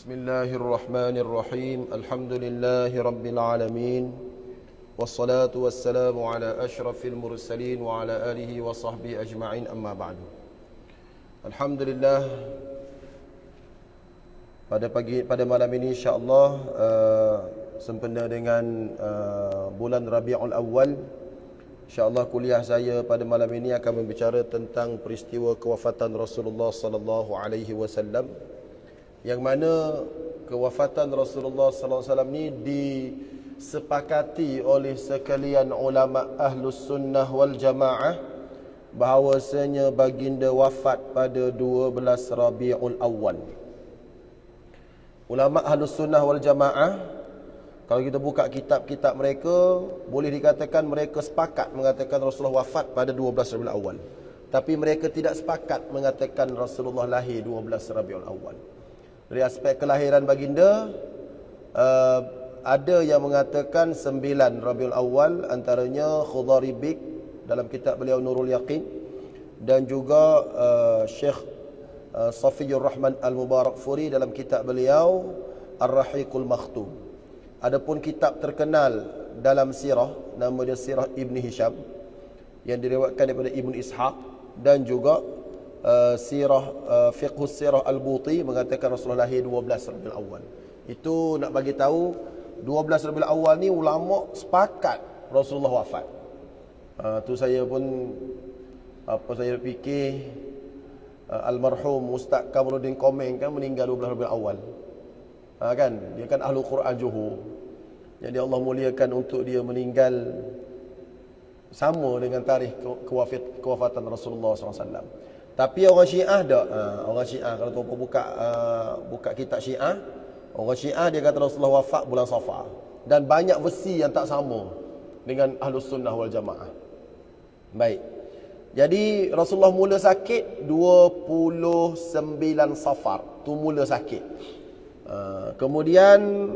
Bismillahirrahmanirrahim. Alhamdulillahi rabbil alamin. Wassalatu wassalamu ala asyrafil mursalin wa ala alihi wa sahbihi ajma'in, amma ba'du. Alhamdulillah, pada malam ini insya-Allah sempena dengan bulan Rabiul Awal, insya-Allah kuliah saya pada malam ini akan berbicara tentang peristiwa kewafatan Rasulullah sallallahu alaihi wasallam, yang mana kewafatan Rasulullah sallallahu alaihi wasallam ni disepakati oleh sekalian ulama Ahlus Sunnah wal Jamaah bahawasanya baginda wafat pada 12 Rabiul Awal. Ulama Ahlus Sunnah wal Jamaah, kalau kita buka kitab-kitab mereka, boleh dikatakan mereka sepakat mengatakan Rasulullah wafat pada 12 Rabiul Awal. Tapi mereka tidak sepakat mengatakan Rasulullah lahir 12 Rabiul Awal. Dari aspek kelahiran baginda, ada yang mengatakan 9 Rabiul Awal, antaranya Khudaribik dalam kitab beliau Nurul Yaqin, dan juga Syekh Safiyur Rahman Al-Mubarakfuri dalam kitab beliau Ar-Rahiqul Makhtum. Adapun kitab terkenal dalam sirah, nama dia Sirah Ibn Hisham, yang diriwayatkan daripada Ibn Ishaq, dan juga sirah Fiqhus Sirah Al-Buti mengatakan Rasulullah lahir 12 Rabiul Awal. Itu nak bagi tahu 12 Rabiul Awal ni ulama sepakat Rasulullah wafat. Tu saya pun saya fikir almarhum Ustaz Kamaluddin Komeng kan meninggal 12 Rabiul Awal. Kan dia kan ahlu Quran Johor. Jadi Allah muliakan untuk dia meninggal sama dengan tarikh kewafatan Rasulullah SAW. Tapi orang Syiah tak. Orang Syiah, kalau tuan buka kitab Syiah, orang Syiah dia kata Rasulullah wafat bulan Safar. Dan banyak versi yang tak sama dengan Ahlus Sunnah wal Jamaah. Baik. Jadi Rasulullah mula sakit 29 Safar. Tu mula sakit. Kemudian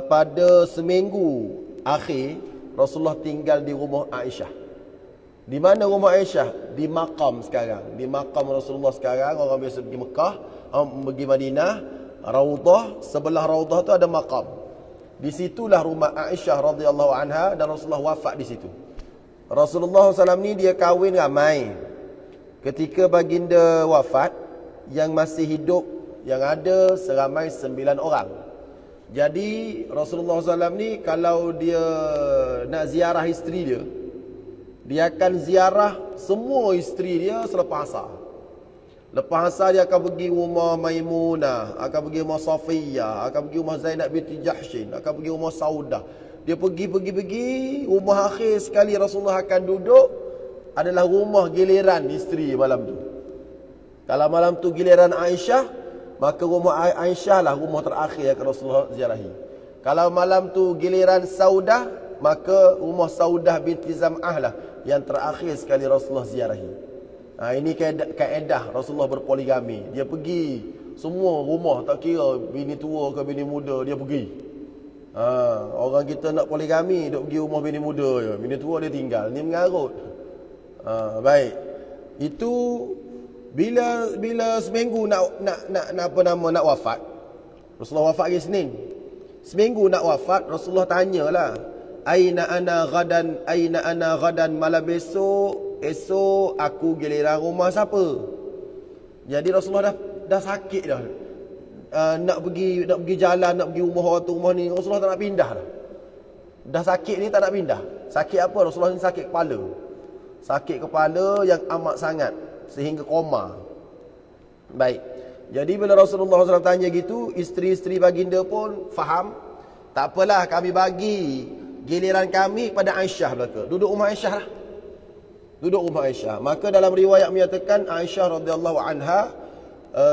pada seminggu akhir Rasulullah tinggal di rumah Aisyah. Di mana rumah Aisyah? Di makam sekarang. Di makam Rasulullah sekarang. Orang biasa pergi Mekah, pergi Madinah, Raudah, sebelah Raudah tu ada makam. Di situlah rumah Aisyah radhiyallahu anha, dan Rasulullah wafat di situ. Rasulullah SAW ni dia kahwin ramai. Ketika baginda wafat, yang masih hidup yang ada seramai 9 orang. Jadi Rasulullah SAW ni kalau dia nak ziarah isteri dia akan ziarah semua isteri dia selepas asar. Lepas asar dia akan pergi rumah Maimunah, akan pergi rumah Safiyah, akan pergi rumah Zainab binti Jahshin, akan pergi rumah Saudah. Dia pergi. Rumah akhir sekali Rasulullah akan duduk adalah rumah giliran isteri malam tu. Kalau malam tu giliran Aisyah, maka rumah Aisyah lah rumah terakhir yang Rasulullah ziarahi. Kalau malam tu giliran Saudah, maka rumah Saudah binti Zam'ah lah yang terakhir sekali Rasulullah ziarahi. Ini kaedah Rasulullah berpoligami. Dia pergi semua rumah, tak kira bini tua ke bini muda, dia pergi. Orang kita nak poligami, duk pergi rumah bini muda je. Bini tua dia tinggal. Ni mengarut. Baik. Itu bila seminggu nak wafat. Rasulullah wafat hari Senin. Seminggu nak wafat, Rasulullah tanyalah, Aina ana ghadan, malam esok aku giliran rumah siapa? Jadi Rasulullah dah sakit dah. Nak pergi jalan, nak pergi rumah orang tu rumah ni, Rasulullah tak nak pindah dah. Dah sakit ni tak nak pindah. Sakit apa? Rasulullah ni sakit kepala. Sakit kepala yang amat sangat sehingga koma. Baik. Jadi bila Rasulullah SAW tanya gitu, isteri-isteri baginda pun faham. Tak apalah, kami bagi giliran kami pada Aisyah belaka. Duduk rumah Aisyah lah. Duduk rumah Aisyah. Maka dalam riwayat menyatakan Aisyah radhiyallahu anha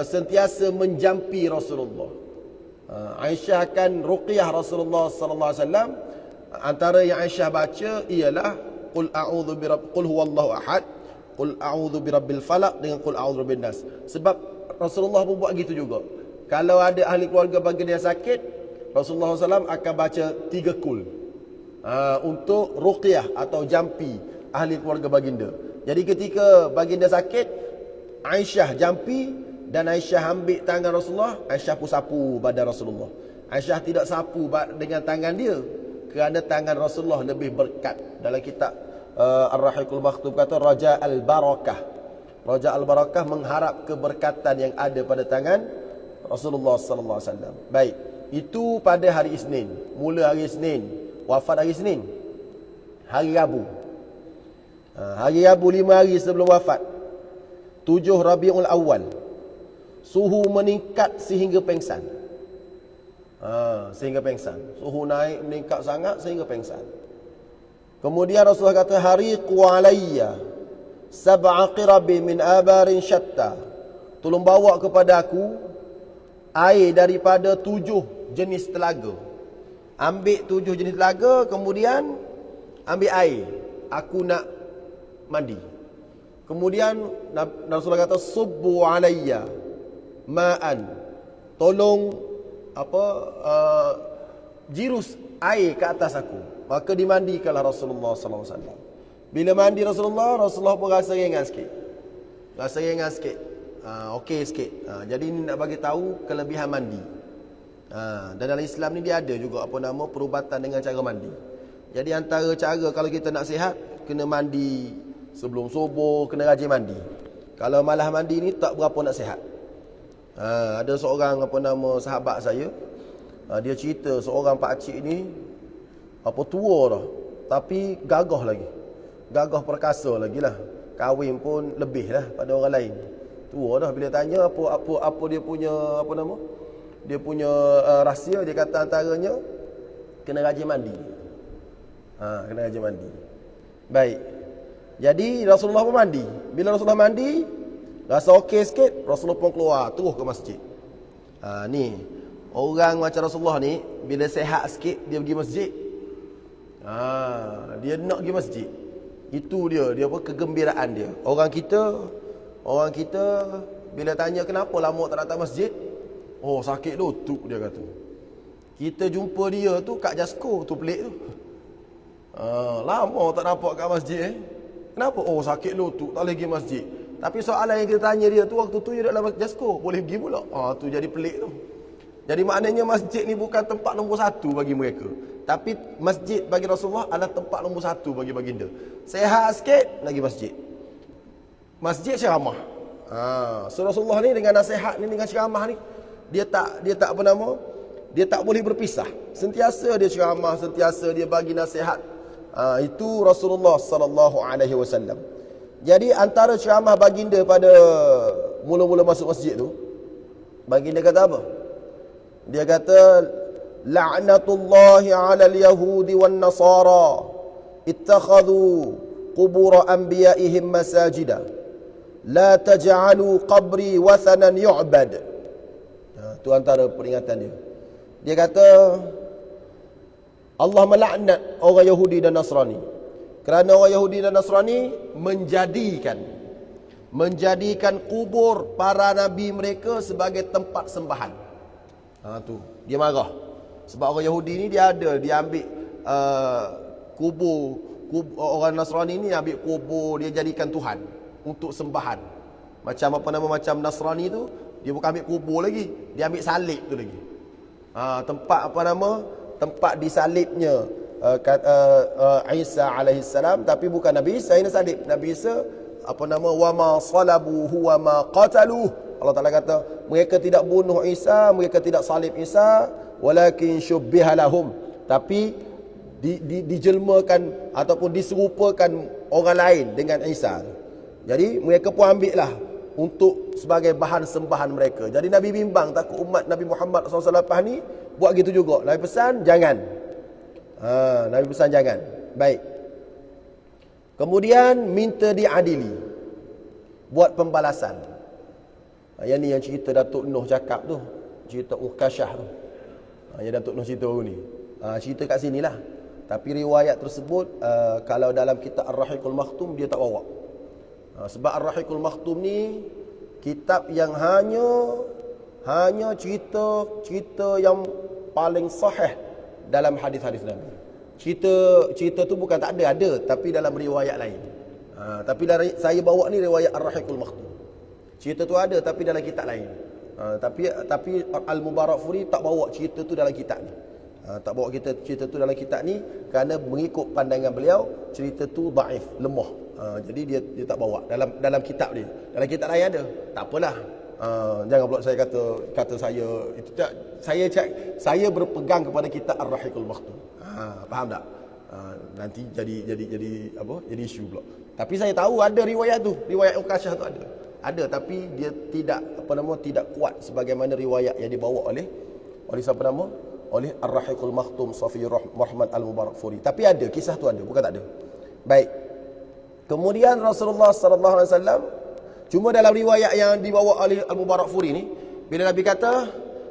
sentiasa menjampi Rasulullah. Aisyah akan ruqyah Rasulullah sallallahu alaihi wasallam. Antara yang Aisyah baca ialah qul huwallahu ahad, qul a'udzu birabbil falaq dengan qul a'udzu birabbin nas. Sebab Rasulullah pun buat gitu juga. Kalau ada ahli keluarga baginda yang sakit, Rasulullah SAW akan baca 3 qul. Untuk ruqyah atau jampi ahli keluarga baginda. Jadi ketika baginda sakit, Aisyah jampi Dan Aisyah ambil tangan Rasulullah, Aisyah pun sapu badan Rasulullah. Aisyah tidak sapu dengan tangan dia, kerana tangan Rasulullah lebih berkat. Dalam kitab Ar-Rahiqul Maktum kata Raja al-Barakah. Raja al-Barakah mengharap keberkatan yang ada pada tangan Rasulullah sallallahu alaihi wasallam. Baik, itu pada hari Isnin. Mula hari Isnin, wafat hari Isnin. Hari Rabu. Hari Rabu 5 hari sebelum wafat. 7 Rabiul Awal. Suhu meningkat sehingga pengsan. Sehingga pengsan. Suhu naik meningkat sangat sehingga pengsan. Kemudian Rasulullah kata hariqu alayya sab'a qirabi min abarin syatta. Tolong bawa kepada aku air daripada 7 jenis telaga. Ambil 7 jenis telaga, kemudian ambil air. Aku nak mandi. Kemudian Rasulullah kata subbu alayya ma'an. Tolong jirus air ke atas aku. Maka dimandikanlah Rasulullah sallallahu alaihi wasallam. Bila mandi Rasulullah pun rasa ringan sikit. Rasa ringan sikit. Okey sikit. Jadi ini nak bagi tahu kelebihan mandi. Dan dalam Islam ni dia ada juga perubatan dengan cara mandi. Jadi antara cara kalau kita nak sihat, kena mandi sebelum subuh, kena rajin mandi. Kalau malah mandi ni tak berapa nak sihat. Ada seorang sahabat saya, dia cerita seorang pakcik ni tua dah, tapi gagah lagi. Gagah perkasa lagi lah. Kahwin pun lebih lah pada orang lain. Tua dah, bila tanya apa dia punya dia punya rahsia, dia kata antaranya kena rajin mandi. Kena rajin mandi. Baik. Jadi Rasulullah pun mandi. Bila Rasulullah mandi, rasa okey sikit, Rasulullah pun keluar terus ke masjid. Ni orang macam Rasulullah ni, bila sehat sikit dia pergi masjid. Dia nak pergi masjid. Itu dia kegembiraan dia. Orang kita bila tanya kenapa lama tak datang masjid, oh sakit lutut dia kata. Kita jumpa dia tu kat Jasko tu, pelik tu. Lama tak nampak kat masjid. Kenapa? Oh sakit lutut, tak boleh pergi masjid. Tapi soalan yang kita tanya dia tu, waktu tu dia dalam Jasko, boleh pergi pula. Tu jadi pelik tu. Jadi maknanya masjid ni bukan tempat nombor 1 bagi mereka, tapi masjid bagi Rasulullah adalah tempat nombor 1 bagi baginda. Sehat sikit lagi masjid. Masjid ceramah. So Rasulullah ni dengan nasihat ni, dengan ceramah ni, dia tak boleh berpisah. Sentiasa dia ceramah, sentiasa dia bagi nasihat. Itu Rasulullah sallallahu alaihi wasallam. Jadi antara ceramah baginda pada mula-mula masuk masjid tu, baginda kata apa? Dia kata la'natullahi 'alal yahudi wan nasara ittakhadhu qubur anbiya'ihim masajida la taj'alu qabri wathanan yu'bad. Itu antara peringatan dia. Dia kata Allah melaknat orang Yahudi dan Nasrani, kerana orang Yahudi dan Nasrani menjadikan kubur para nabi mereka sebagai tempat sembahan. Tu dia marah. Sebab orang Yahudi ni dia ambil kubur orang Nasrani ni ambil kubur, dia jadikan Tuhan untuk sembahan. Macam Nasrani tu, dia bukan ambil kubur lagi, dia ambil salib tu lagi. Tempat disalibnya Isa alaihissalam, tapi bukan Nabi Isa yang salib. Nabi Isa wa ma salabuhu wa ma qataluhu. Allah Ta'ala kata mereka tidak bunuh Isa, mereka tidak salib Isa, walakin syubbiha lahum, tapi dijelmakan ataupun diserupakan orang lain dengan Isa. Jadi mereka pun ambil lah untuk sebagai bahan sembahan mereka. Jadi Nabi bimbang takut umat Nabi Muhammad SAW ni buat gitu juga. Nabi pesan jangan. Nabi pesan jangan. Baik. Kemudian minta diadili, buat pembalasan. Yang ni yang cerita Datuk Noh cakap tu, cerita Ukasyah tu. Yang Datuk Noh cerita baru ni. Cerita kat sinilah. Tapi riwayat tersebut kalau dalam kitab Ar-Rahiqul Maktum dia tak bawa. Sebab Ar-Rahiqul Maktum ni kitab yang hanya cerita yang paling sahih dalam hadis-hadis Nabi. Cerita tu bukan tak ada, tapi dalam riwayat lain. Tapi saya bawa ni riwayat Ar-Rahiqul Maktum. Cerita tu ada tapi dalam kitab lain. Tapi Al-Mubarakfuri tak bawa cerita tu dalam kitab ni. Tak bawa cerita tu dalam kitab ni kerana mengikut pandangan beliau cerita tu dhaif, lemah. Jadi dia tak bawa dalam kitab dia. Dalam kitab lain ada. Tak apalah. Jangan pula saya kata saya itu tak, saya berpegang kepada kitab Ar-Rahiqul Makhtum. Faham tak? Nanti jadi apa? Jadi isu pula. Tapi saya tahu ada riwayat tu, riwayat Ukasyah tu ada. Ada tapi dia tidak kuat sebagaimana riwayat yang dibawa oleh siapa nama? Oleh Ar-Rahiqul Makhtum Safiyur Rahman Al-Mubarakfuri. Tapi ada, kisah tu ada, bukan tak ada. Baik. Kemudian Rasulullah sallallahu alaihi wasallam, cuma dalam riwayat yang dibawa oleh Al-Mubarakfuri ni, bila Nabi kata,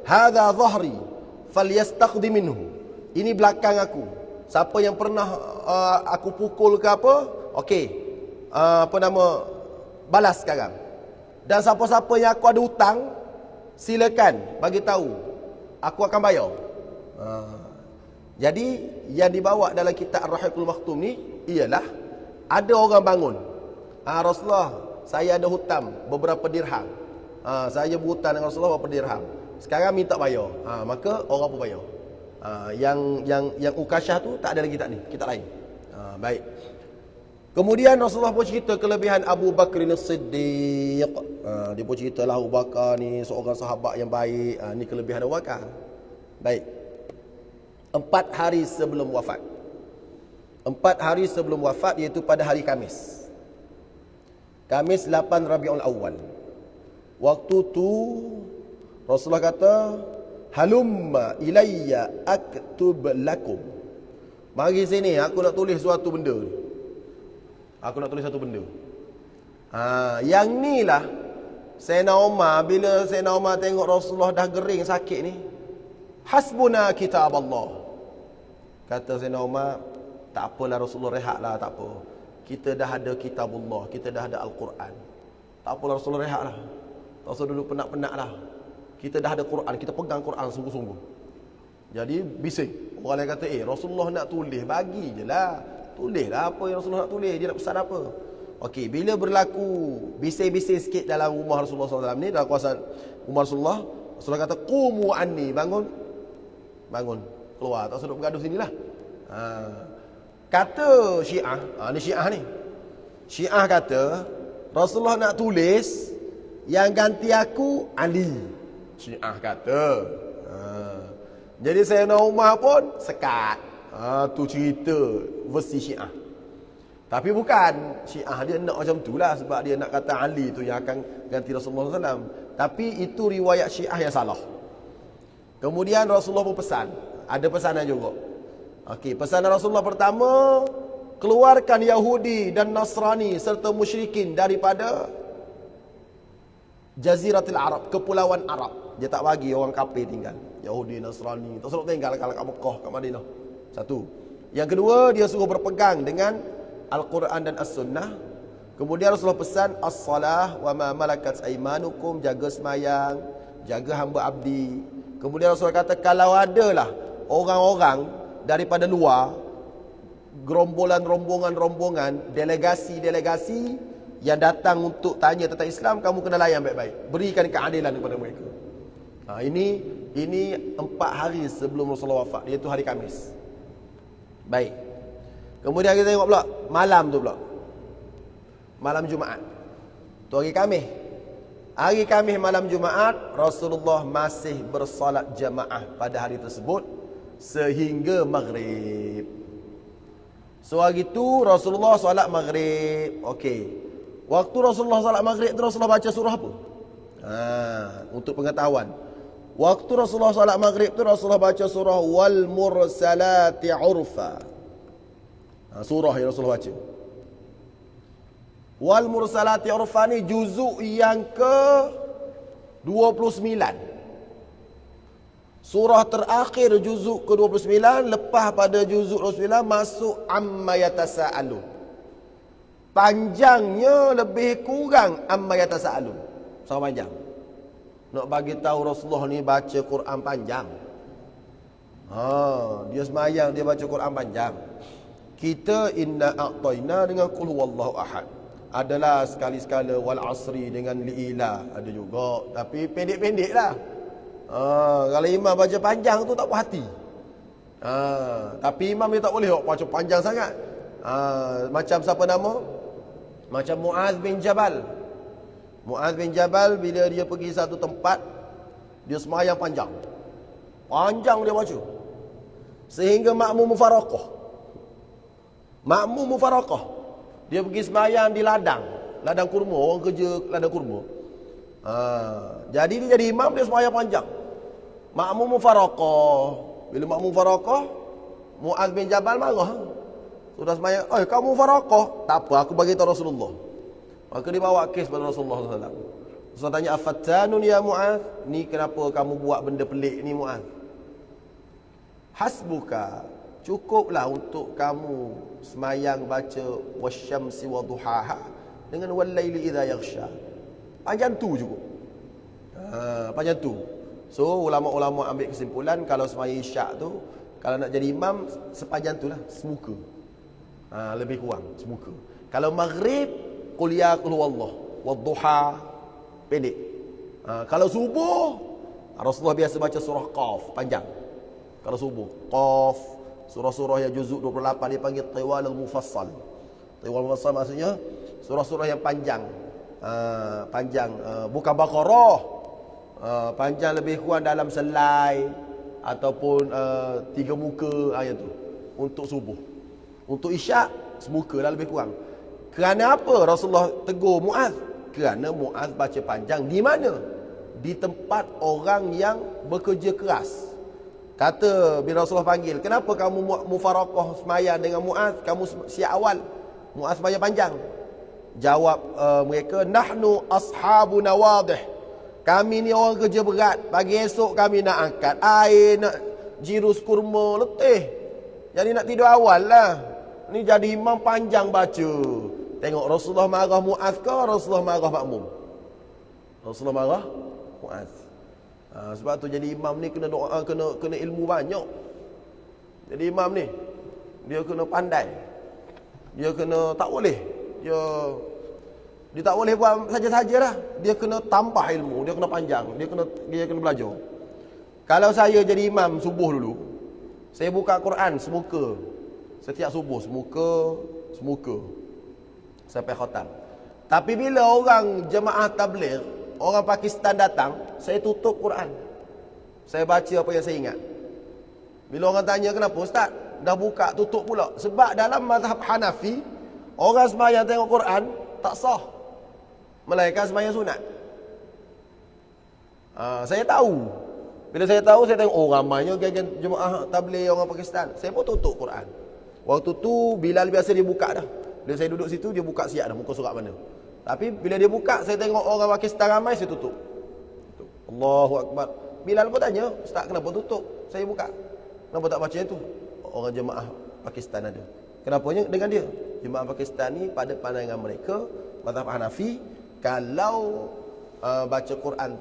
"Hadza dhahri, falyastaqdi minhu." Ini belakang aku. Siapa yang pernah aku pukul ke apa? Okey. Balas sekarang. Dan siapa-siapa yang aku ada hutang, silakan bagi tahu. Aku akan bayar. Jadi yang dibawa dalam kitab Ar-Rahiqul Makhtum ni ialah ada orang bangun. Rasulullah, saya ada hutang beberapa dirham. Saya berhutang dengan Rasulullah beberapa dirham. Sekarang minta bayar. Maka orang pun bayar. Yang Ukasyah tu tak ada dalam kitab ni, kitab lain. Baik. Kemudian Rasulullah pun cerita kelebihan Abu Bakr As-Siddiq. Dia pun ceritalah Abu Bakar ni seorang sahabat yang baik. Ni kelebihan Abu Bakar. Baik. 4 hari sebelum wafat. 4 hari sebelum wafat, iaitu pada hari Khamis. Khamis 8 Rabiul Awal. Waktu tu Rasulullah kata, "Halumma ilayya aktub lakum." Mari sini, aku nak tulis suatu benda. Aku nak tulis satu benda. Yang ni lah Sayyidina Umar, bila Sayyidina Umar tengok Rasulullah dah gering sakit ni, "Hasbuna kitab Allah." Kata Sayyidina Umar, tak apalah Rasulullah, rehatlah, tak apa. Kita dah ada kitabullah, kita dah ada Al-Quran. Tak apalah Rasulullah, rehatlah. Tak usah duduk penat-penat lah. Kita dah ada Quran, kita pegang Quran sungguh-sungguh. Jadi bising. Orang lain kata, Rasulullah nak tulis, bagi je lah. Tulislah apa yang Rasulullah nak tulis, dia nak pesan apa. Okey, bila berlaku bising-bising sikit dalam rumah Rasulullah SAW ni, dalam kawasan rumah Rasulullah, Rasulullah kata, "Qumu anni," bangun. Bangun, keluar, tak usah duduk bergaduh sinilah. Kata Syiah, ni Syiah ni. Syiah kata, Rasulullah nak tulis, yang ganti aku Ali. Syiah kata. Jadi Sayyidina Umar pun sekat. Tu cerita versi Syiah. Tapi bukan Syiah dia nak macam tu lah, sebab dia nak kata Ali tu yang akan ganti Rasulullah SAW. Tapi itu riwayat Syiah yang salah. Kemudian Rasulullah pun pesan. Ada pesanan juga. Okey, pesanan Rasulullah pertama, keluarkan Yahudi dan Nasrani serta musyrikin daripada Jaziratul Arab, kepulauan Arab. Dia tak bagi orang kafir tinggal. Yahudi, Nasrani, tak suruh tinggal kat Mekah, kat Madinah. Satu. Yang kedua, dia suruh berpegang dengan Al-Quran dan As-Sunnah. Kemudian Rasulullah pesan, "As-salah wa ma malakat aimanukum," jaga semayang, jaga hamba abdi. Kemudian Rasulullah kata, kalau adalah orang-orang daripada luar, rombongan, delegasi yang datang untuk tanya tentang Islam, kamu kena layan baik-baik. Berikan keadilan kepada mereka. Ini 4 hari sebelum Rasulullah wafat, iaitu hari Khamis. Baik. Kemudian kita tengok pula malam tu pula. Malam Jumaat. Tu hari Khamis. Hari Khamis malam Jumaat, Rasulullah masih bersolat jamaah pada hari tersebut sehingga maghrib. So hari tu Rasulullah solat maghrib. Okey. Waktu Rasulullah solat maghrib tu, Rasulullah baca surah apa? Untuk pengetahuan. Waktu Rasulullah solat maghrib tu, Rasulullah baca surah Wal Mursalati Urfa. Surah yang Rasulullah baca. Wal Mursalati Urfa ni juzuk yang ke 29. Surah terakhir juzuk ke 29, lepas pada juzuk 29 masuk Amma Yatasa'alun. Panjangnya lebih kurang Amma Yatasa'alun. Sama panjang. Nak bagi tahu Rasulullah ni baca Quran panjang. Dia semayang, dia baca Quran panjang. Kita inna a'tayna dengan qul huwallahu ahad. Adalah sekali-sekala wal asri dengan liila ada juga, tapi pendek-pendek lah. Kalau imam baca panjang tu tak puas hati. Tapi imam dia tak boleh baca panjang sangat. Macam siapa nama? Macam Muaz bin Jabal. Muaz bin Jabal bila dia pergi satu tempat, dia semayang panjang. Panjang dia baca. Sehingga makmum mufaraqah. Makmum mufaraqah. Dia pergi semayang di ladang kurma, orang kerja ladang kurma. Jadi dia jadi imam, dia semayang panjang. Makmum mufaraqah. Bila makmum mufaraqah, Muaz bin Jabal marah. Sudah semayang, kamu mufaraqah. Tak apa, aku bagi tahu Rasulullah. Maka dia bawa kes pada Rasulullah SAW. Rasulullah tanya, afattanun ya Muaz? Ni kenapa kamu buat benda pelik ni Muaz? Hasbuka, cukuplah untuk kamu semayang baca wasyamsi wa duhaha dengan wal-laili idza yaghsha. Panjang tu cukup. Panjang tu. So ulama-ulama ambil kesimpulan kalau semayang isyak tu, kalau nak jadi imam sepanjang tu lah, semuka. Lebih kurang semuka. Kalau maghrib qul ya qul huwallah wad-duha pendek. Kalau subuh Rasulullah biasa baca surah Qaf panjang. Kalau subuh Qaf, surah-surah yang juzuk 28 dia panggil tiwal al-mufassal. Tiwal al-mufassal maksudnya surah-surah yang panjang. Panjang bukan Baqarah. Panjang lebih kurang dalam selai ataupun 3 muka ayat tu untuk subuh. Untuk isyak semuka dah lebih kurang. Kerana apa Rasulullah tegur Muaz? Kerana Muaz baca panjang di mana? Di tempat orang yang bekerja keras. Kata bila Rasulullah panggil, kenapa kamu mufaraqah semayang dengan Muaz? Kamu siap awal, Muaz semayang panjang. Jawab mereka, nahnu ashabu nawadih. Kami ni orang kerja berat. Pagi esok kami nak angkat air, nak jirus kurma, letih. Jadi nak tidur awal lah. Ni jadi imam panjang baca. Tengok Rasulullah marah Muaz ke Rasulullah marah makmum? Rasulullah marah Muaz. Sebab tu jadi imam ni kena doa, kena ilmu banyak. Jadi imam ni dia kena pandai. Dia kena tak boleh. Dia tak boleh buat saja-sajalah. Dia kena tambah ilmu, dia kena panjang, dia kena belajar. Kalau saya jadi imam subuh dulu, saya buka Quran semuka. Setiap subuh semuka sampai khatam. Tapi bila orang jemaah tabligh, orang Pakistan datang, saya tutup Quran. Saya baca apa yang saya ingat. Bila orang tanya kenapa Ustaz, dah buka tutup pula. Sebab dalam mazhab Hanafi, orang sembahyang tengok Quran tak sah, melainkan sembahyang sunat. Saya tahu. Bila saya tahu, saya tengok ramainya geng jemaah tabligh orang Pakistan. Saya pun tutup Quran. Waktu tu Bilal biasa dia buka dah. Bila saya duduk situ, dia buka siap dah muka surat mana. Tapi bila dia buka, saya tengok orang Pakistan ramai, saya tutup. Allahu Akbar. Bilal pun tanya, Ustaz kenapa tutup? Saya buka. Kenapa tak baca itu? Orang jemaah Pakistan ada. Kenapanya dengan dia? Jemaah Pakistan ni pada pandangan mereka, mazhab Hanafi, kalau baca Quran,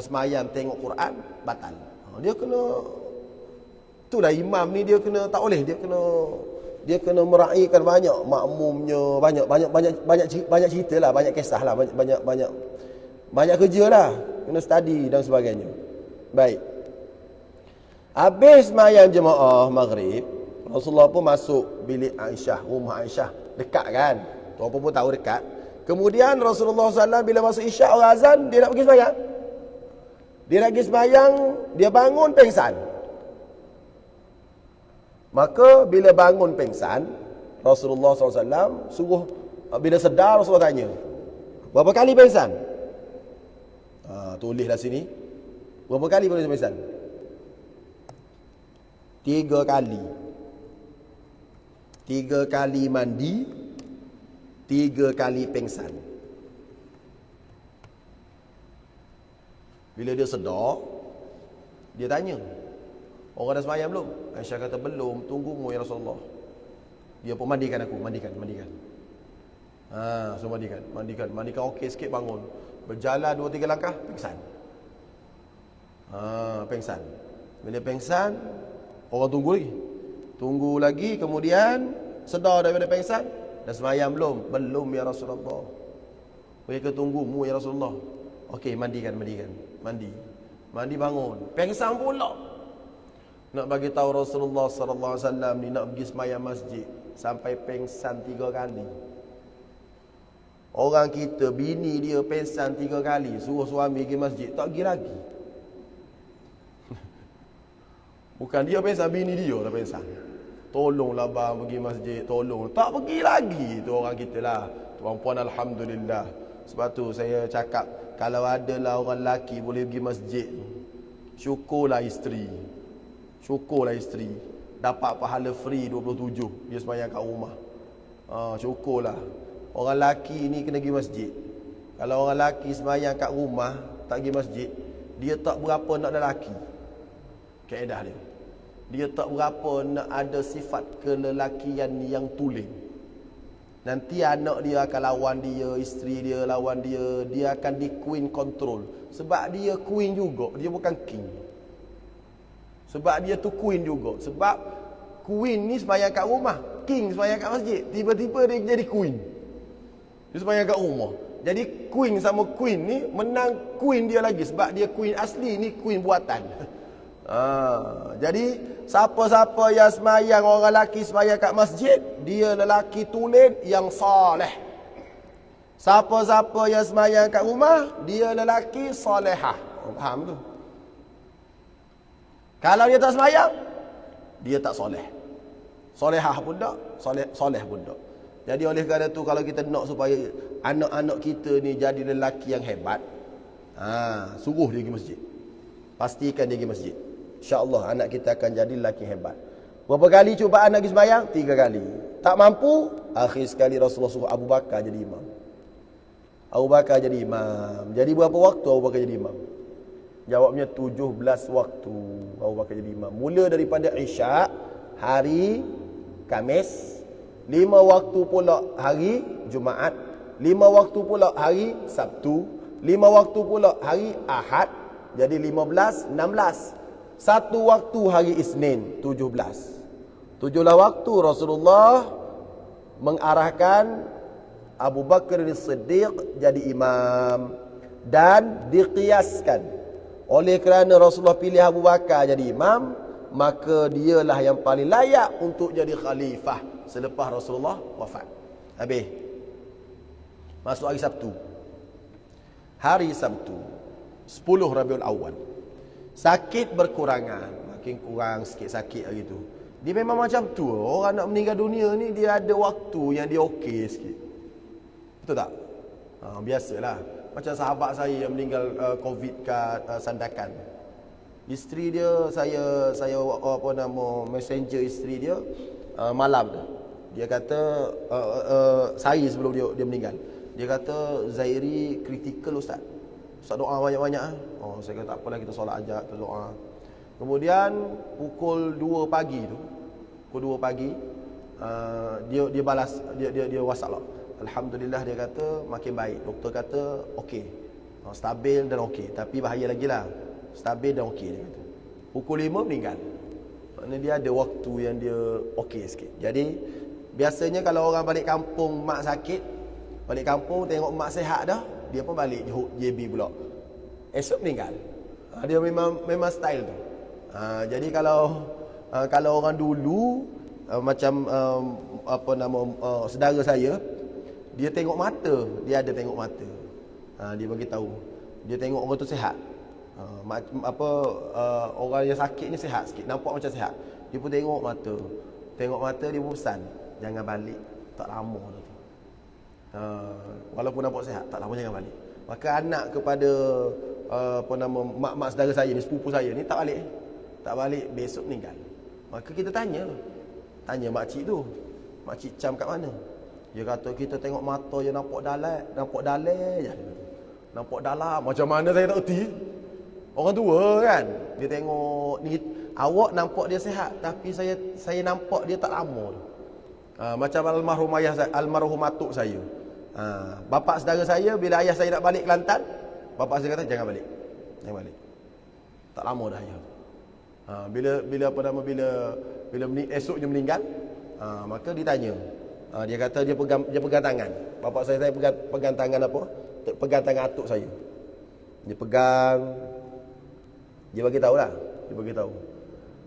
semayang tengok Quran, batal. Dia kena, itulah imam ni dia kena, tak boleh, dia kena meraihkan banyak makmumnya, banyak cerita lah, banyak kisah lah, banyak kerja lah, kena study dan sebagainya. Baik. Habis sembahyang jemaah maghrib, Rasulullah pun masuk bilik Aisyah, rumah Aisyah, dekat kan? Tuan pun tahu dekat. Kemudian Rasulullah SAW bila masuk isyak orang azan, dia nak pergi sembahyang. Dia nak pergi sembahyang, dia bangun pengsan. Maka bila bangun pengsan, Rasulullah SAW suruh, bila sedar Rasulullah tanya, berapa kali pengsan? Tulislah sini. Berapa kali boleh pengsan? 3 kali. 3 kali mandi, 3 kali pengsan. Bila dia sedar, dia tanya, orang dah sembahyang belum? Aisyah kata belum, tunggumu ya Rasulullah. Dia pun mandikan aku, mandikan. So mandikan okey sikit, bangun. Berjalan 2-3 langkah, pengsan. Pengsan. Bila pengsan, orang tunggu lagi, kemudian sedar daripada pengsan, Dah semayang belum? Belum ya Rasulullah. Mereka tunggumu ya Rasulullah. Okey, mandikan. Mandi bangun. Pengsan pula. Nak bagi tahu Rasulullah sallallahu alaihi wasallam ni nak pergi semayang masjid sampai pengsan 3 kali. Orang kita bini dia pengsan 3 kali, suruh suami pergi masjid, tak pergi lagi. Bukan dia pengsan, bini dia lah pengsan. Tolonglah bang pergi masjid, tolong. Tak pergi lagi. Tu orang kita lah. Tuan-puan, alhamdulillah. Sebab tu saya cakap, kalau adalah orang lelaki boleh pergi masjid, syukurlah isteri. Dapat pahala free 27 dia sembahyang kat rumah. Syukurlah. Orang lelaki ni kena pergi masjid. Kalau orang lelaki sembahyang kat rumah, tak pergi masjid, dia tak berapa nak lelaki. Kaedah dia. Dia tak berapa nak ada sifat kelelakian yang tulen. Nanti anak dia akan lawan dia, isteri dia lawan dia, dia akan di queen control. Sebab dia queen juga, dia bukan king. Sebab dia tu queen juga. Sebab queen ni sembahyang kat rumah, king sembahyang kat masjid. Tiba-tiba dia jadi queen. Dia sembahyang kat rumah. Jadi queen sama queen ni menang queen dia lagi. Sebab dia queen asli, ni queen buatan. Jadi siapa-siapa yang semayang, orang lelaki semayang kat masjid, dia lelaki tulen yang soleh. Siapa-siapa yang semayang kat rumah, dia lelaki solehah. Faham tu? Kalau dia tak semayang, dia tak soleh. Solehah pun tak, soleh pun tak. Jadi oleh kerana tu, kalau kita nak supaya anak-anak kita ni jadi lelaki yang hebat, suruh dia pergi masjid. Pastikan dia pergi masjid. InsyaAllah anak kita akan jadi lelaki hebat. Berapa kali cuba anak pergi sembahyang? 3 kali. Tak mampu, akhir sekali Rasulullah suruh Abu Bakar jadi imam. Abu Bakar jadi imam. Jadi berapa waktu Abu Bakar jadi imam? Jawabnya 17 waktu Abu Bakar jadi imam. Mula daripada Isyak hari Khamis, 5 waktu pula hari Jumaat, 5 waktu pula hari Sabtu, 5 waktu pula hari Ahad. Jadi 15, 16. 1 waktu hari Isnin, 17. 7 waktu Rasulullah mengarahkan Abu Bakar As-Siddiq jadi imam. Dan diqiyaskan, oleh kerana Rasulullah pilih Abu Bakar jadi imam, maka dialah yang paling layak untuk jadi khalifah selepas Rasulullah wafat. Habis. Masuk hari Sabtu. Hari Sabtu 10 Rabiul Awal. Sakit berkurangan, makin kurang sikit sakit hari tu. Dia memang macam tu. Orang nak meninggal dunia ni, dia ada waktu yang dia okey sikit. Betul tak? Biasalah. Macam sahabat saya yang meninggal COVID kat Sandakan. Isteri dia, saya messenger isteri dia malam tu. Dia kata sehari sebelum dia meninggal. Dia kata Zairi kritikal Ustaz. Ustaz doa banyak-banyak. Saya kata tak apalah, kita solat ajak, kita doa. Kemudian pukul 2 pagi tu, dia balas, dia WhatsApp lah. Alhamdulillah, dia kata makin baik. Doktor kata okey. Stabil dan okey, tapi bahaya lagi lah. Stabil dan okey, dia kata. Pukul 5 meninggal. Maknanya dia ada waktu yang dia okey sikit. Jadi biasanya kalau orang balik kampung, mak sakit, balik kampung tengok mak sihat dah, dia pun balik JB pula. Esok meninggal. Dia memang style tu. Jadi kalau orang dulu macam saudara saya, dia tengok mata, dia ada tengok mata. Dia bagi tahu. Dia tengok orang tu sihat. Orang yang sakit ni sihat sikit, nampak macam sihat. Dia pun tengok mata. Tengok mata, dia pun pesan, jangan balik, tak lama tu. Walaupun nampak sihat, tak lama jangan balik. Maka anak kepada mak-mak saudara saya ni, sepupu saya ni, tak balik, besok meninggal. Maka kita tanya makcik tu, makcik Cam kat mana? Dia kata kita tengok mata je nampak dalai je. Nampak dalam, macam mana saya tak erti. Orang tua kan, dia tengok ni, awak nampak dia sihat, tapi saya nampak dia tak lama tu. Macam almarhum atuk saya. Bapa saudara saya, bila ayah saya nak balik Kelantan, bapa saya kata jangan balik. Tak lama dah ayah. Bila esoknya meninggal, maka ditanya, Dia kata dia pegang tangan. Bapak saya pegang tangan apa? Pegang tangan atuk saya. Dia pegang. Dia bagi tahu lah. Dia bagi tahu.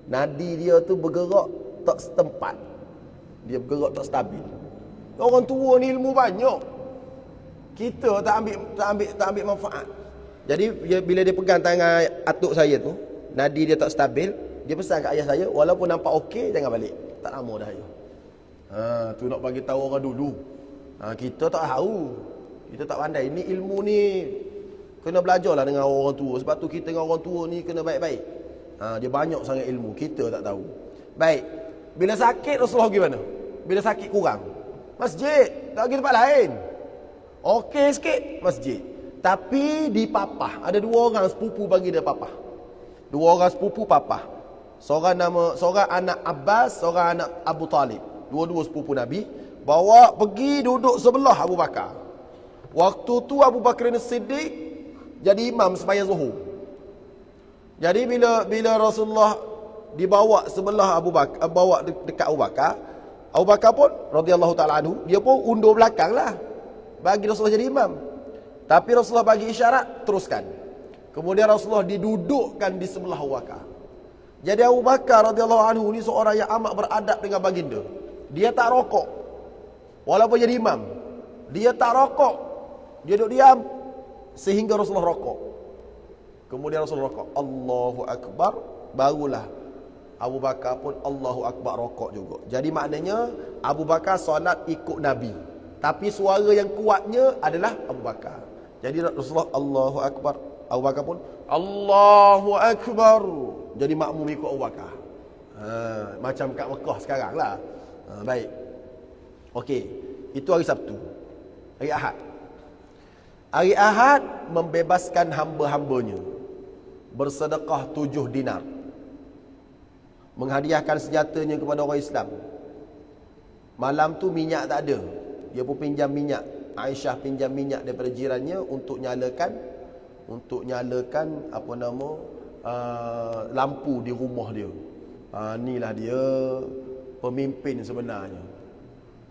Nadi dia tu bergerak tak setempat. Dia bergerak tak stabil. Orang tua ni ilmu banyak. Kita tak ambil manfaat. Jadi bila dia pegang tangan atuk saya tu, nadi dia tak stabil, dia pesan kat ayah saya, walaupun nampak okey jangan balik. Tak lama dah ayah. Tu nak bagi tahu orang dulu. Kita tak tahu. Kita tak pandai. Ini ilmu ni kena belajarlah dengan orang tua. Sebab tu kita dengan orang tua ni kena baik-baik. Dia banyak sangat ilmu, kita tak tahu. Baik. Bila sakit Rasulullah gimana? Bila sakit kurang, masjid, tak pergi tempat lain. Okey sikit, masjid. Tapi di papah, ada dua orang sepupu bagi dia papah. Dua orang sepupu papah. Seorang anak Abbas, seorang anak Abu Talib. Dua-dua sepupu Nabi. Bawa pergi duduk sebelah Abu Bakar. Waktu tu Abu Bakar As-Siddiq jadi imam sembahyang Zuhur. Jadi bila Rasulullah dibawa sebelah Abu Bakar, bawa dekat Abu Bakar pun radhiyallahu taala anhu, dia pun undur belakanglah bagi Rasulullah jadi imam. Tapi Rasulullah bagi isyarat, teruskan. Kemudian Rasulullah didudukkan di sebelah Abu Bakar. Jadi Abu Bakar radhiyallahu anhu ni seorang yang amat beradab dengan baginda. Dia tak rokok. Walaupun jadi imam, dia tak rokok. Dia duduk diam sehingga Rasulullah rokok. Kemudian Rasulullah rokok, Allahu Akbar, barulah Abu Bakar pun Allahu Akbar rokok juga. Jadi maknanya Abu Bakar solat ikut Nabi, tapi suara yang kuatnya adalah Abu Bakar. Jadi Rasulullah Allahu Akbar, Abu Bakar pun Allahu Akbar. Jadi makmum ikut Abu Bakar. Macam kat Mekah sekarang lah. Baik. Okey, itu hari Sabtu. Hari Ahad. Hari Ahad membebaskan hamba-hambanya, bersedekah 7 dinar, menghadiahkan senjatanya kepada orang Islam. Malam tu minyak tak ada. Dia pun pinjam minyak. Aisyah pinjam minyak daripada jirannya untuk nyalakan apa nama lampu di rumah dia. Inilah dia pemimpin sebenarnya.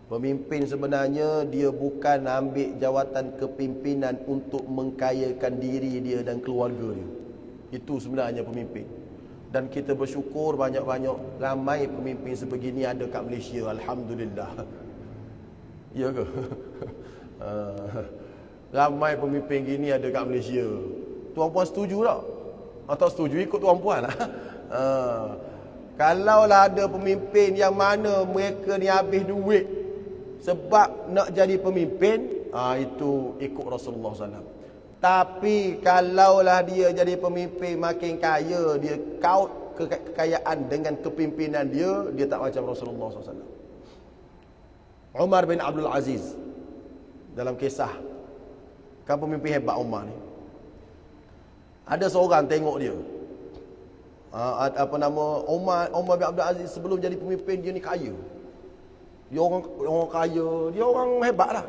Pemimpin sebenarnya dia bukan ambil jawatan kepimpinan untuk mengkayakan diri dia dan keluarga dia. Itu sebenarnya pemimpin. Dan kita bersyukur banyak-banyak ramai pemimpin sebegini ada kat Malaysia, alhamdulillah. Ya ke? Ramai pemimpin gini ada kat Malaysia. Tuan-puan setuju tak? Atau setuju ikut tuan-puan lah. Kalaulah ada pemimpin yang mana mereka ni habis duit sebab nak jadi pemimpin, itu ikut Rasulullah SAW. Tapi kalaulah dia jadi pemimpin makin kaya, dia kaut kekayaan dengan kepimpinan dia tak macam Rasulullah SAW. Umar bin Abdul Aziz dalam kisah, kan pemimpin hebat Umar ni. Ada seorang tengok dia, Umar bin Abdul Aziz sebelum jadi pemimpin dia ni kaya. Dia orang kaya, dia orang hebat lah.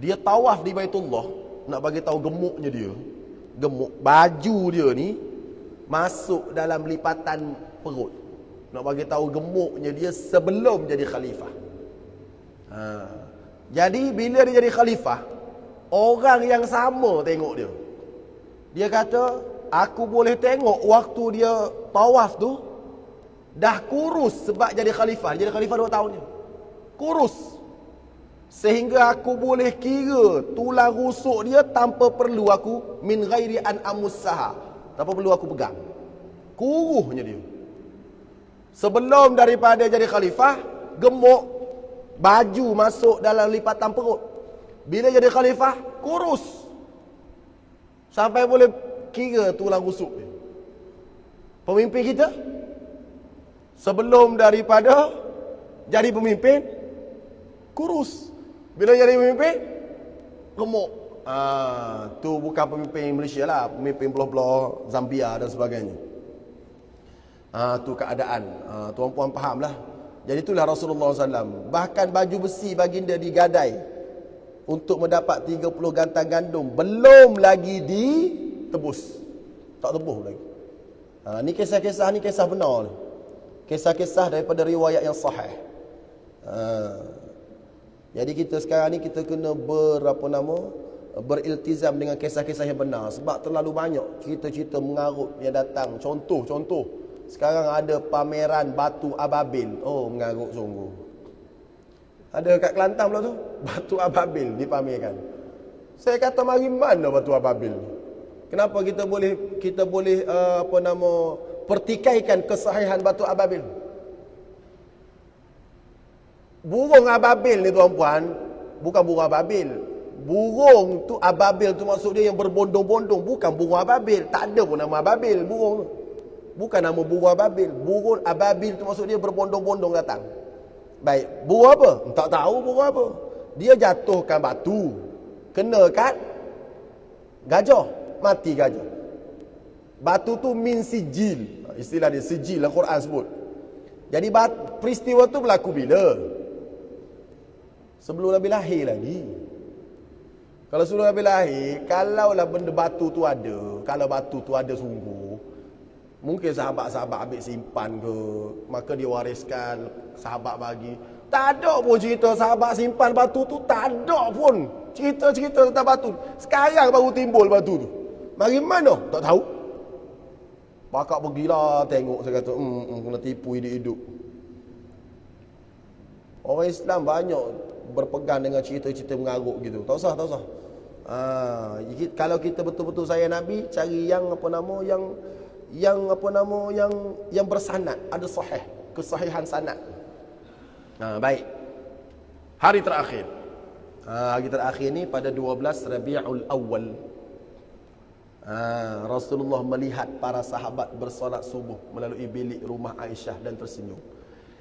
Dia tawaf di Baitullah, nak bagi tahu gemuknya dia. Gemuk, baju dia ni masuk dalam lipatan perut. Nak bagi tahu gemuknya dia sebelum jadi khalifah. Jadi bila dia jadi khalifah, orang yang sama tengok dia. Dia kata, aku boleh tengok waktu dia tawaf tu dah kurus sebab jadi khalifah. Jadi khalifah 2 tahun je. Kurus. Sehingga aku boleh kira tulang rusuk dia tanpa perlu aku min ghairi an amussaha. Tanpa perlu aku pegang. Kuruhnya dia. Sebelum daripada jadi khalifah, gemuk, baju masuk dalam lipatan perut. Bila jadi khalifah, kurus. Sampai boleh kira tulang rusuk dia. Pemimpin kita sebelum daripada jadi pemimpin, kurus. Bila jadi pemimpin, gemuk. Tu bukan pemimpin Malaysia lah, pemimpin belah-belah Zambia dan sebagainya. Tu keadaan. Tuan-puan faham lah. Jadi itulah Rasulullah SAW. Bahkan baju besi baginda digadai untuk mendapat 30 gantang gandum, belum lagi ditebus. Tak tebus lagi. Ni kisah-kisah ni kisah benar ni. Kisah-kisah daripada riwayat yang sahih. Jadi kita sekarang ni kita kena beriltizam dengan kisah-kisah yang benar. Sebab terlalu banyak cerita-cerita mengarut yang datang. Contoh sekarang ada pameran batu ababil. Oh, mengarut sungguh. Ada kat Kelantan pula tu, batu ababil dipamerkan. Saya kata mari mana batu ababil? Kenapa kita boleh pertikaikan kesahihan batu ababil? Burung ababil ni tuan-puan, bukan burung ababil. Burung tu ababil tu maksud dia yang berbondong-bondong, bukan burung ababil. Tak ada pun nama ababil burung tu. Bukan nama burung ababil. Burung ababil tu maksud dia berbondong-bondong datang. Baik, burung apa? Tak tahu burung apa. Dia jatuhkan batu, kena kat gajah, mati gajah. Batu tu min sijil. Istilah dia sijil, Al-Quran sebut. Jadi peristiwa tu berlaku bila? Sebelum Nabi lahir lagi. Kalau sebelum Nabi lahir, kalaulah benda batu tu ada, kalau batu tu ada sungguh, mungkin sahabat-sahabat ambil simpan ke, maka dia wariskan, sahabat bagi. Tak ada pun cerita sahabat simpan batu tu, tak ada pun cerita-cerita tentang batu. Sekarang baru timbul batu tu. Mari mana? Tak tahu. Pakak pergilah tengok, saya kata, kena tipu hidup-hidup. Orang Islam banyak berpegang dengan cerita-cerita mengarut gitu. Tak usah. Kalau kita betul-betul sayang Nabi, cari yang yang bersanad, ada sahih, kesahihan sanad. Baik. Hari terakhir. Hari terakhir ni pada 12 Rabiul Awal. Rasulullah melihat para sahabat bersolat subuh melalui bilik rumah Aisyah dan tersenyum.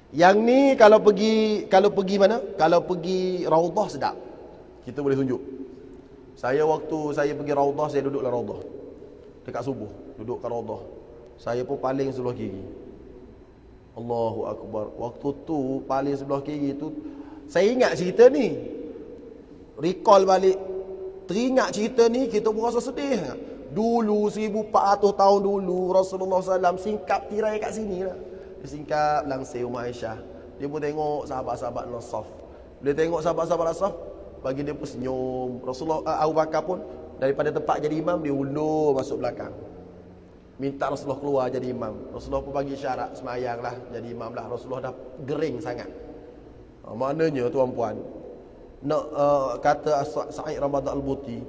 Yang ni kalau pergi mana? Kalau pergi Raudhah sedap. Kita boleh tunjuk. Waktu saya pergi Raudhah, saya duduk dalam Raudhah. Dekat subuh, duduk kat Raudhah. Saya pun paling sebelah kiri. Allahu Akbar. Waktu tu paling sebelah kiri tu, saya ingat cerita ni. Recall balik. Teringat cerita ni, kita pun rasa sedih. Dulu 1400 tahun dulu Rasulullah SAW singkap tirai kat sini lah. Dia singkap langsir rumah Aisyah. Dia pun tengok sahabat-sahabat Nasaf. Dia tengok sahabat-sahabat Nasaf, bagi dia pun senyum. Rasulullah Abu Bakar pun daripada tempat jadi imam, dia undur masuk belakang, minta Rasulullah keluar jadi imam. Rasulullah pun bagi syarat, semayang lah, jadi imam lah. Rasulullah dah gering sangat. Maknanya tuan-puan, kata Sa'id Ramadan Al-Buti,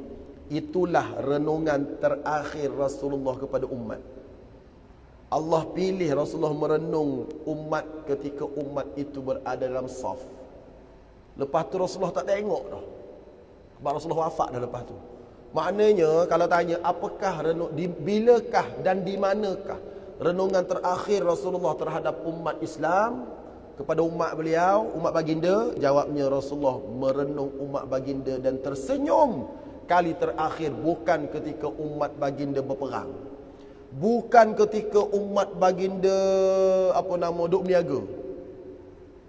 itulah renungan terakhir Rasulullah kepada umat. Allah pilih Rasulullah merenung umat ketika umat itu berada dalam saf. Lepas tu Rasulullah tak tengok dah. Sebab Rasulullah wafat dah lepas tu. Maknanya kalau tanya apakah bilakah dan di manakah renungan terakhir Rasulullah terhadap umat Islam kepada umat beliau, umat baginda, jawabnya Rasulullah merenung umat baginda dan tersenyum kali terakhir bukan ketika umat baginda berperang. Bukan ketika umat baginda duk niaga.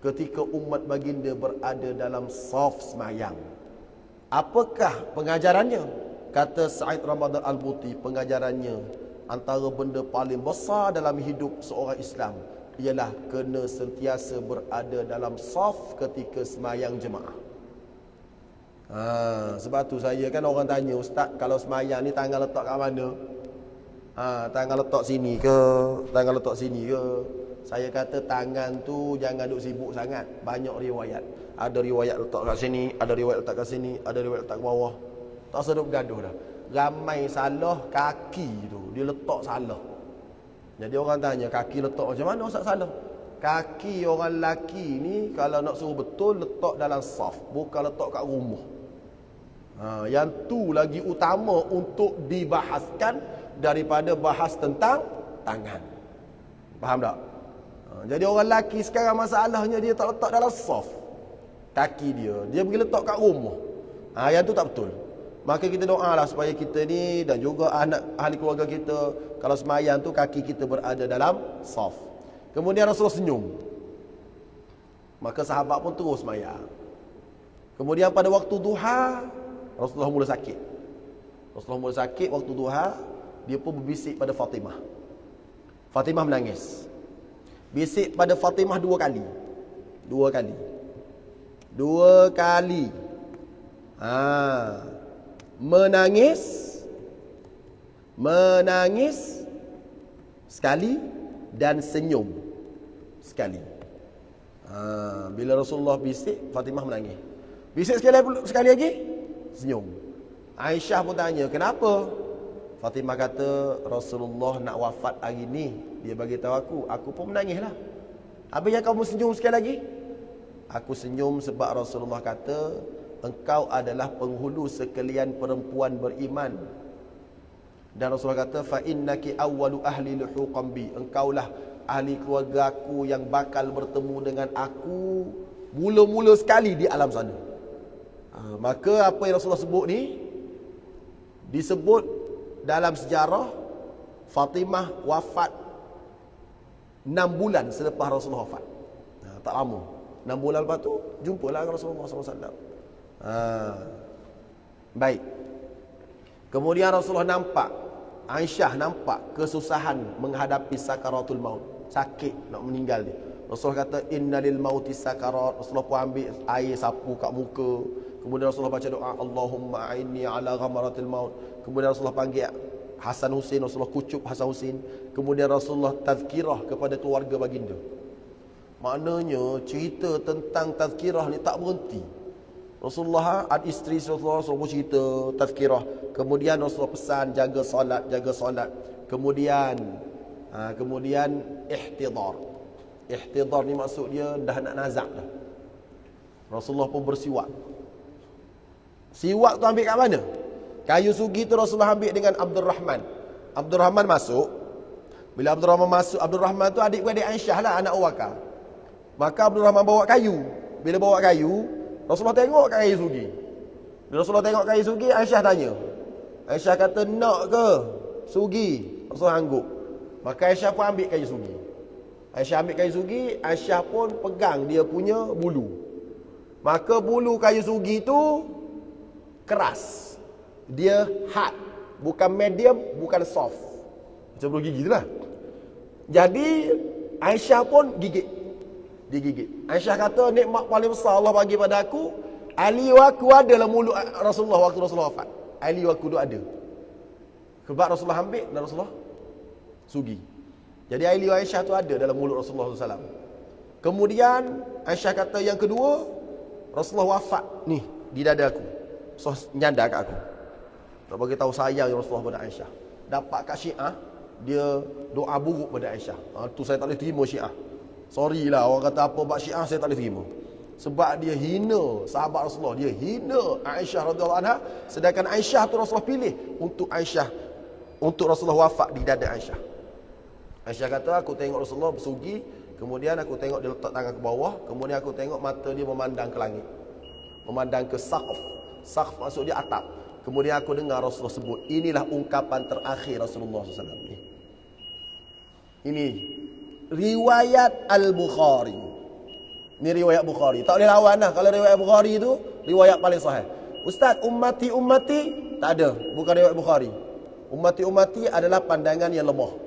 Ketika umat baginda berada dalam saf semayang. Apakah pengajarannya? Kata Sa'id Ramadan Al-Buti, pengajarannya antara benda paling besar dalam hidup seorang Islam ialah kena sentiasa berada dalam saf ketika semayang jemaah. Sebab tu saya kan orang tanya, Ustaz, kalau semayang ni tangan letak kat mana? Tangan letak sini ke? Tangan letak sini ke? Saya kata tangan tu jangan duk sibuk sangat. Banyak riwayat. Ada riwayat letak kat sini, ada riwayat letak kat sini, ada riwayat letak kat bawah. Tak usah duk bergaduh dah. Ramai salah kaki tu, dia letak salah. Jadi orang tanya, kaki letak macam mana Ustaz salah? Kaki orang lelaki ni kalau nak suruh betul, letak dalam saf, bukan letak kat rumah. Yang tu lagi utama untuk dibahaskan daripada bahas tentang tangan. Faham tak? Jadi orang lelaki sekarang masalahnya dia tak letak dalam saf kaki dia pergi letak kat rumah. Yang tu tak betul. Maka kita doalah supaya kita ni dan juga anak ahli keluarga kita, kalau semayang tu kaki kita berada dalam saf. Kemudian Rasulullah senyum, maka sahabat pun terus semayang. Kemudian pada waktu duha, Rasulullah mula sakit. Waktu duha, dia pun berbisik pada Fatimah. Fatimah menangis. Bisik pada Fatimah dua kali. 2 kali. Menangis sekali dan senyum sekali. Bila Rasulullah bisik, Fatimah menangis. Bisik sekali lagi, senyum. Aisyah pun tanya, kenapa? Fatimah kata, Rasulullah nak wafat hari ni. Dia bagi tahu aku pun menangislah. Habis yang kamu senyum sekali lagi? Aku senyum sebab Rasulullah kata, engkau adalah penghulu sekalian perempuan beriman. Dan Rasulullah kata, fa innaki awwalu ahli luhuqan bi. Engkaulah ahli keluarga aku yang bakal bertemu dengan aku mula-mula sekali di alam sana. Maka apa yang Rasulullah sebut ni disebut dalam sejarah Fatimah wafat 6 bulan selepas Rasulullah wafat. Tak lama. 6 bulan lepas tu jumpalah dengan Rasulullah SAW. Baik. Kemudian Rasulullah Aisyah nampak kesusahan menghadapi sakaratul maut. Sakit nak meninggal dia. Rasulullah kata, innalil mauti sakarat. Rasulullah pun ambil air sapu kat muka. Kemudian Rasulullah baca doa, Allahumma a'inni ala ghamaratil maut. Kemudian Rasulullah panggil Hasan Husin. Rasulullah kucup Hasan Husin. Kemudian Rasulullah tazkirah kepada keluarga baginda. Maknanya cerita tentang tazkirah ni tak berhenti. Rasulullah isteri Rasulullah cerita tazkirah. Kemudian Rasulullah pesan jaga solat. Kemudian ihtidar. Ihtidar ni maksud dia dah nak nazak dah. Rasulullah pun bersiwak. Siwak tu ambil kat mana? Kayu sugi tu Rasulullah ambil dengan Abdul Rahman. Abdul Rahman masuk. Bila Abdul Rahman masuk, Abdul Rahman tu adik-beradik Aisyah lah, anak Uwaka. Maka Abdul Rahman bawa kayu. Bila bawa kayu, Rasulullah tengok kayu sugi. Bila Rasulullah tengok kayu sugi, Aisyah tanya. Aisyah kata, nak ke sugi? Rasulullah angguk. Maka Aisyah pun ambil kayu sugi. Aisyah ambil kayu sugi, Aisyah pun pegang dia punya bulu. Maka bulu kayu sugi tu keras. Dia hard. Bukan medium, bukan soft. Macam bulu gigi tu lah. Jadi Aisyah pun gigit. Digigit. Aisyah kata, nikmat paling besar Allah bagi pada aku, ali waku ada dalam mulut Rasulullah waktu Rasulullah wafat. Ali waku tu ada. Sebab Rasulullah ambil dan Rasulullah sugi. Jadi ali Aisyah tu ada dalam mulut Rasulullah SAW. Kemudian Aisyah kata yang kedua, Rasulullah wafat ni di dada aku. So nyandar kat aku. Tak bagi tahu sayang Rasulullah pada Aisyah. Dapat kat Syiah, dia doa buruk pada Aisyah. Tu saya tak boleh terima Syiah. Sorry lah, orang kata apa bab Syiah saya tak boleh terima. Sebab dia hina sahabat Rasulullah, dia hina Aisyah radhiyallahu anha, sedangkan Aisyah tu Rasulullah pilih untuk Rasulullah wafat di dada Aisyah. Aisyah kata, aku tengok Rasulullah bersugi, kemudian aku tengok dia letak tangan ke bawah, kemudian aku tengok mata dia memandang ke langit. Memandang ke saqf. Saqf maksud dia atap. Kemudian aku dengar Rasulullah sebut, inilah ungkapan terakhir Rasulullah SAW. Ini riwayat Al-Bukhari. Ini riwayat Bukhari. Tak boleh lawan lah. Kalau riwayat Bukhari itu riwayat paling sahih. Ustaz, ummati tak ada. Bukan riwayat Bukhari. Ummati adalah pandangan yang lemah.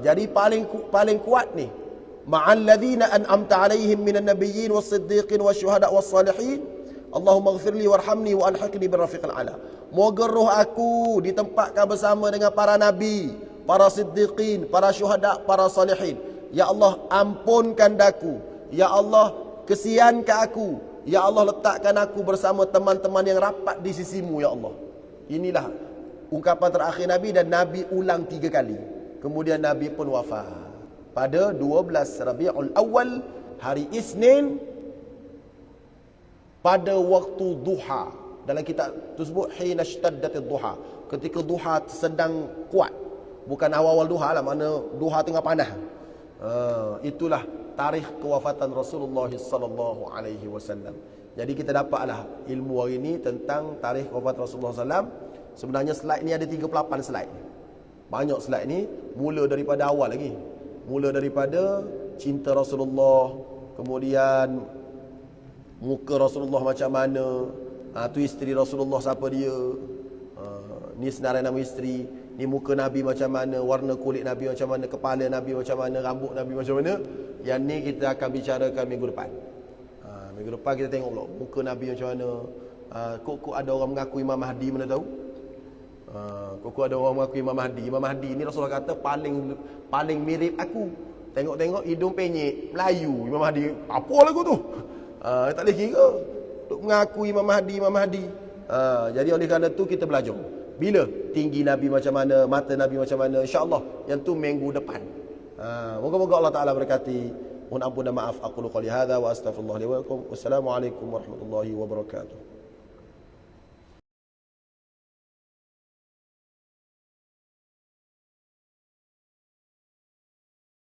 Jadi paling kuat ni, ma'al ladzina an'amta 'alaihim minan nabiyyin was-siddiqin wasyuhada' was-salihin. Allahumma ighfirli warhamni wa alhiqni birrafiqil a'la. Moga roh aku ditempatkan bersama dengan para nabi, para siddiqin, para syuhada, para salihin. Ya Allah, ampunkan daku. Ya Allah, kesiankan aku. Ya Allah, letakkan aku bersama teman-teman yang rapat di sisimu, ya Allah. Inilah ungkapan terakhir Nabi, dan Nabi ulang 3 kali. Kemudian Nabi pun wafat pada 12 Rabiul Awal, hari Isnin, pada waktu duha. Dalam kitab tersebut, hina shtaddatid duha, ketika duha sedang kuat. Bukan awal-awal duha lah, mana duha tengah panas. Itulah tarikh kewafatan Rasulullah sallallahu alaihi wasallam. Jadi kita dapatlah ilmu hari ini tentang tarikh kewafatan Rasulullah SAW. Sebenarnya slide ni ada 38 slide. Banyak slide ni, mula daripada awal lagi. Mula daripada cinta Rasulullah, kemudian muka Rasulullah macam mana, tu isteri Rasulullah siapa dia, ni senarai nama isteri, ni muka Nabi macam mana, warna kulit Nabi macam mana, kepala Nabi macam mana, rambut Nabi macam mana. Yang ni kita akan bicarakan minggu depan. Minggu depan kita tengok pula muka Nabi macam mana. Kok ada orang mengaku Imam Mahdi, mana tahu? Kok ada orang mengaku Imam Mahdi. Imam Mahdi ni Rasulullah kata paling mirip aku. Tengok-tengok hidung penyek, Melayu. Imam Mahdi, apa lagu tu? Tak boleh kira. Duk mengaku Imam Mahdi, Imam Mahdi. Jadi oleh kerana tu kita belajar. Bila tinggi Nabi macam mana, mata Nabi macam mana, insya-Allah yang tu minggu depan. Moga-moga Allah Taala berkati. Mohon ampun dan maaf. Aku qouli hadza wa astaghfirullah li wa lakum. Wassalamualaikum warahmatullahi wabarakatuh.